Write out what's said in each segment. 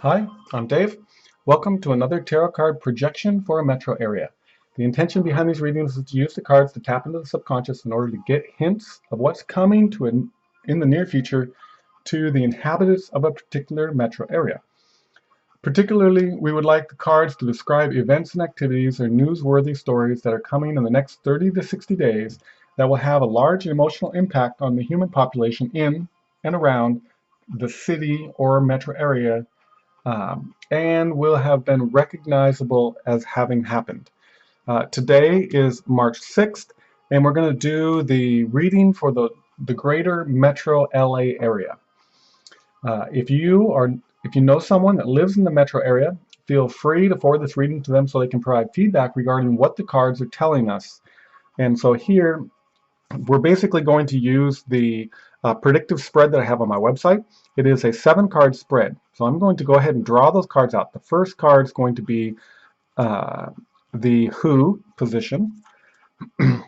Hi, I'm Dave. Welcome to another tarot card projection for a metro area. The intention behind these readings is to use the cards to tap into the subconscious in order to get hints of what's coming in the near future to the inhabitants of a particular metro area. Particularly, we would like the cards to describe events and activities or newsworthy stories that are coming in the next 30 to 60 days that will have a large emotional impact on the human population in and around the city or metro area and will have been recognizable as having happened. Today is March 6th, and we're going to do the reading for the greater metro LA area. If you know someone that lives in the metro area, feel free to forward this reading to them so they can provide feedback regarding what the cards are telling us. And so here, we're basically going to use the predictive spread that I have on my website. It is a 7-card spread. So I'm going to go ahead and draw those cards out. The first card is going to be the who position. The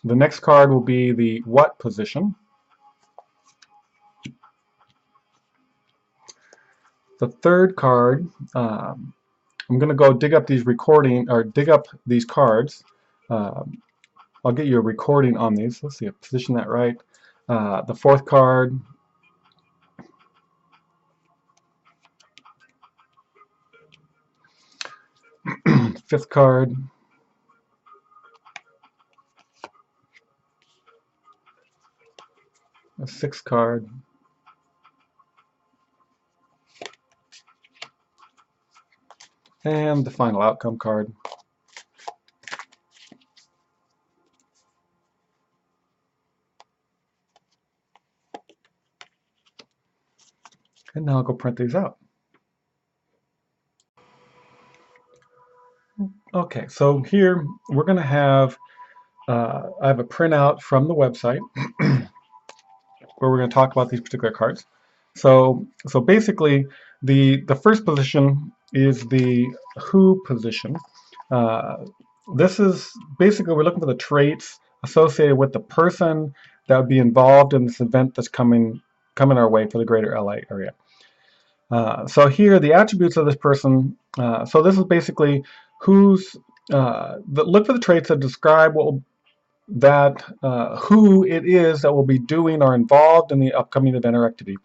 next card will be the what position. The third card, I'm going to go dig up these cards. I'll get you a recording on these. Let's see, I position that right. The fourth card, fifth card, the sixth card, and the final outcome card. And now I'll go print these out. Okay, so here we're going to have, I have a printout from the website where we're going to talk about these particular cards. So basically, the first position is the who position. This is basically, we're looking for the traits associated with the person that would be involved in this event that's coming our way for the greater LA area. So here, the attributes of this person, so this is basically look for the traits that describe who it is that will be doing or involved in the upcoming event or activity.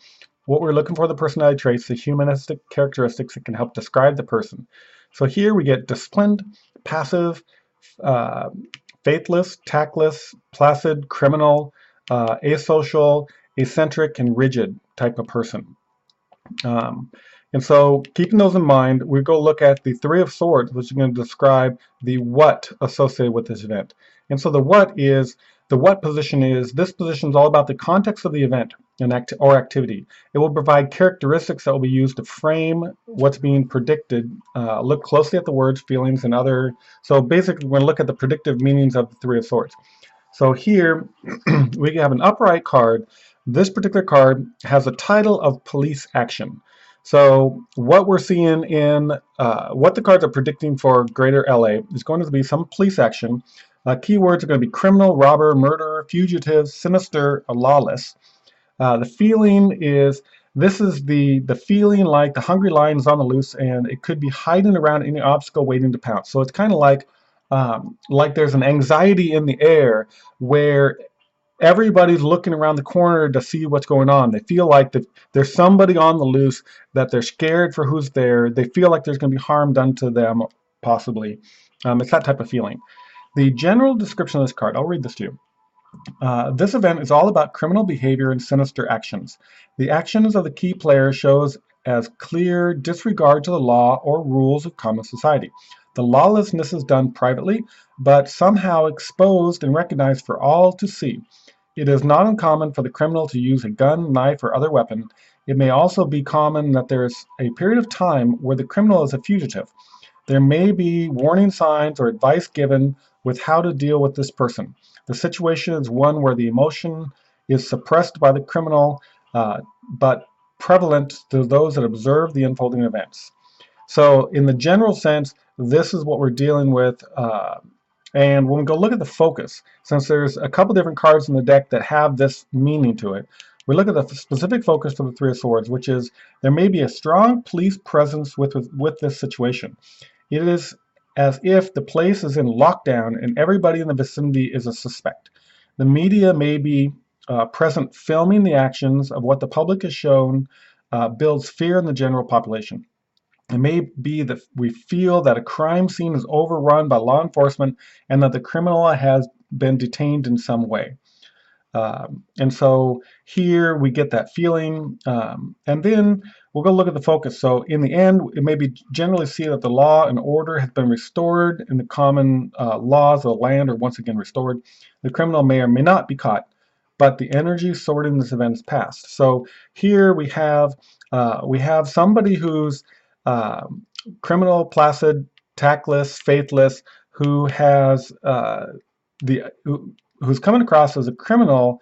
What we're looking for the personality traits, the humanistic characteristics that can help describe the person. So here we get disciplined, passive, faithless, tactless, placid, criminal, asocial, eccentric, and rigid type of person. And so keeping those in mind, we go look at the Three of Swords, which is going to describe the what associated with this event. And so the what position is, this position is all about the context of the event or activity. It will provide characteristics that will be used to frame what's being predicted. Look closely at the words, feelings, and other. So basically, we're going to look at the predictive meanings of the Three of Swords. So here, we have an upright card. This particular card has a title of police action. So what we're seeing in what the cards are predicting for greater LA is going to be some police action. Keywords are going to be criminal, robber, murderer, fugitive, sinister, lawless. The feeling is, this is the feeling like the hungry lion is on the loose and it could be hiding around any obstacle waiting to pounce. So it's kind of like there's an anxiety in the air where everybody's looking around the corner to see what's going on. They feel like there's somebody on the loose, that they're scared for who's there. They feel like there's going to be harm done to them, possibly. It's that type of feeling. The general description of this card, I'll read this to you. This event is all about criminal behavior and sinister actions. The actions of the key player shows as clear disregard to the law or rules of common society. The lawlessness is done privately, but somehow exposed and recognized for all to see. It is not uncommon for the criminal to use a gun, knife, or other weapon. It may also be common that there is a period of time where the criminal is a fugitive. There may be warning signs or advice given with how to deal with this person. The situation is one where the emotion is suppressed by the criminal, but prevalent to those that observe the unfolding events. So in the general sense, this is what we're dealing with. And when we go look at the focus, since there's a couple different cards in the deck that have this meaning to it, we look at the specific focus of the Three of Swords, which is there may be a strong police presence with this situation. It is as if the place is in lockdown and everybody in the vicinity is a suspect. The media may be present filming the actions of what the public has shown builds fear in the general population. It may be that we feel that a crime scene is overrun by law enforcement and that the criminal has been detained in some way. And so here we get that feeling, and then we'll go look at the focus. So in the end, it may be generally see that the law and order has been restored and the common laws of the land are once again restored. The criminal may or may not be caught, but the energy stored in this event is past. So here we have somebody who's criminal, placid, tactless, faithless, who has who's coming across as a criminal,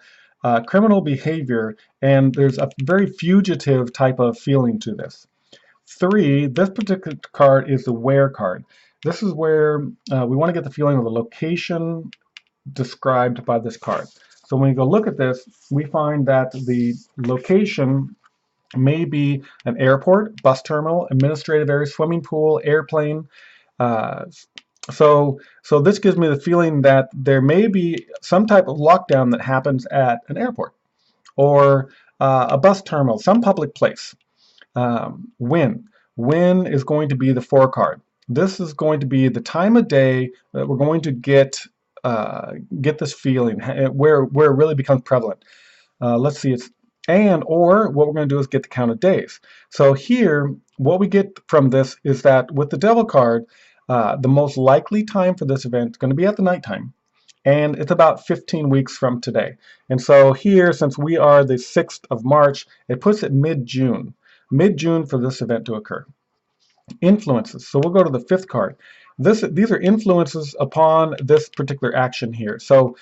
criminal behavior, and there's a very fugitive type of feeling to this. 3, this particular card is the where card. This is where we want to get the feeling of the location described by this card. So when we go look at this, we find that the location may be an airport, bus terminal, administrative area, swimming pool, airplane. So this gives me the feeling that there may be some type of lockdown that happens at an airport or a bus terminal, some public place. When is going to be the 4 card. This is going to be the time of day that we're going to get this feeling where it really becomes prevalent. Let's see, or what we're going to do is get the count of days. So here, what we get from this is that with the Devil card, the most likely time for this event is going to be at the nighttime, and it's about 15 weeks from today. And so here, since we are the 6th of March, it puts it mid-June for this event to occur. Influences. So we'll go to the 5th card. These are influences upon this particular action here. So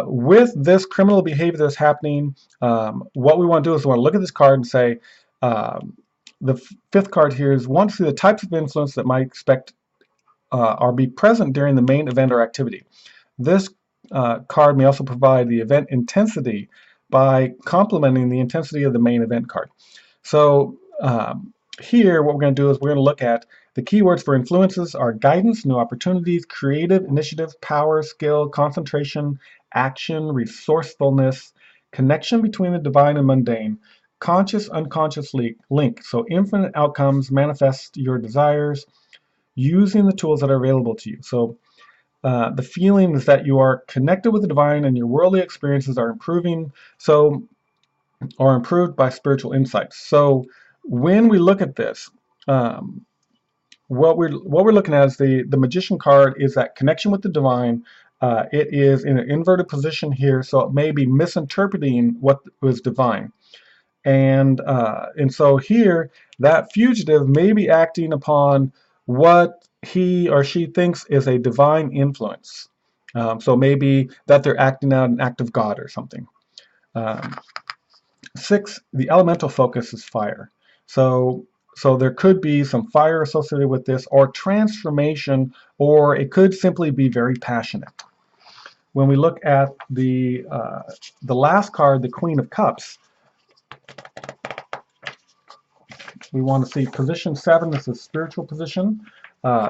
with this criminal behavior that's happening, what we want to do is we want to look at this card and say, the 5th card here is want to see the types of influence that might expect or be present during the main event or activity. This card may also provide the event intensity by complementing the intensity of the main event card. So here what we're going to do is we're going to look at the keywords for influences are guidance, new opportunities, creative, initiative, power, skill, concentration, action, resourcefulness, connection between the divine and mundane, conscious, unconscious link. So infinite outcomes, manifest your desires, using the tools that are available to you. So the feeling is that you are connected with the divine and your worldly experiences are improving, or improved by spiritual insights. So when we look at this, what we're looking at is the Magician card is that connection with the divine. It is in an inverted position here, so it may be misinterpreting what was divine. And so here, that fugitive may be acting upon what he or she thinks is a divine influence. So maybe that they're acting out an act of God or something. 6, the elemental focus is fire. So there could be some fire associated with this, or transformation, or it could simply be very passionate. When we look at the last card, the Queen of Cups, we want to see position 7. This is spiritual position.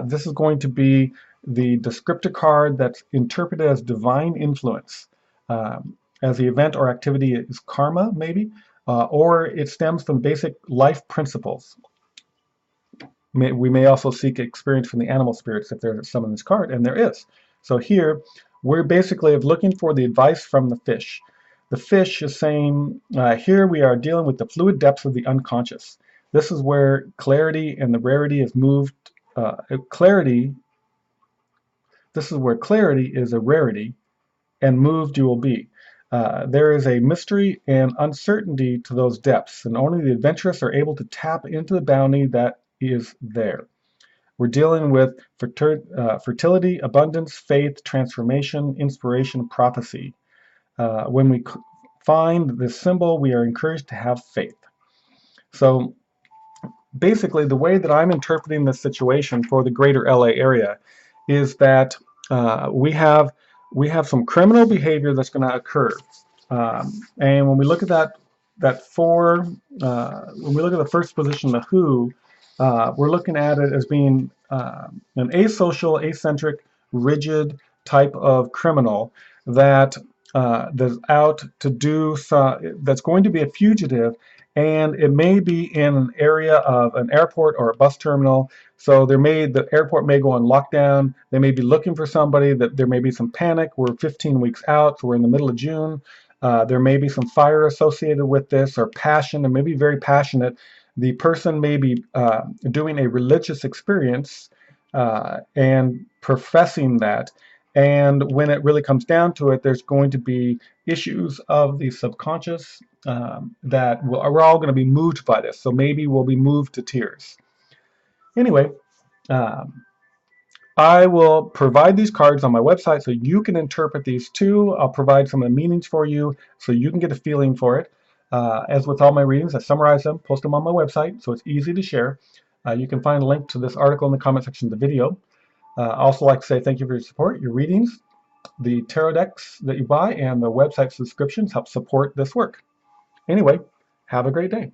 This is going to be the descriptor card that's interpreted as divine influence. As the event or activity is karma, maybe, or it stems from basic life principles. We may also seek experience from the animal spirits if there's some in this card, and there is. So here, we're basically looking for the advice from the fish. The fish is saying, here we are dealing with the fluid depths of the unconscious. This is where clarity and the rarity is moved. This is where clarity is a rarity, and moved you will be. There is a mystery and uncertainty to those depths, and only the adventurous are able to tap into the bounty that is there. We're dealing with fertility, abundance, faith, transformation, inspiration, prophecy. When we find this symbol, we are encouraged to have faith. So basically, the way that I'm interpreting this situation for the greater LA area is that we have some criminal behavior that's going to occur. And when we look at that when we look at the first position, the Who, we're looking at it as being an asocial, eccentric, rigid type of criminal that that's out to do that's going to be a fugitive, and it may be in an area of an airport or a bus terminal. So the airport may go on lockdown. They may be looking for somebody. That there may be some panic. We're 15 weeks out, so we're in the middle of June. There may be some fire associated with this, or passion, and maybe very passionate. The person may be doing a religious experience and professing that. And when it really comes down to it, there's going to be issues of the subconscious that we're all going to be moved by this. So maybe we'll be moved to tears. Anyway, I will provide these cards on my website so you can interpret these too. I'll provide some of the meanings for you so you can get a feeling for it. As with all my readings, I summarize them, post them on my website, so it's easy to share. You can find a link to this article in the comment section of the video. I also like to say thank you for your support. Your readings, the tarot decks that you buy, and the website subscriptions help support this work. Anyway, have a great day.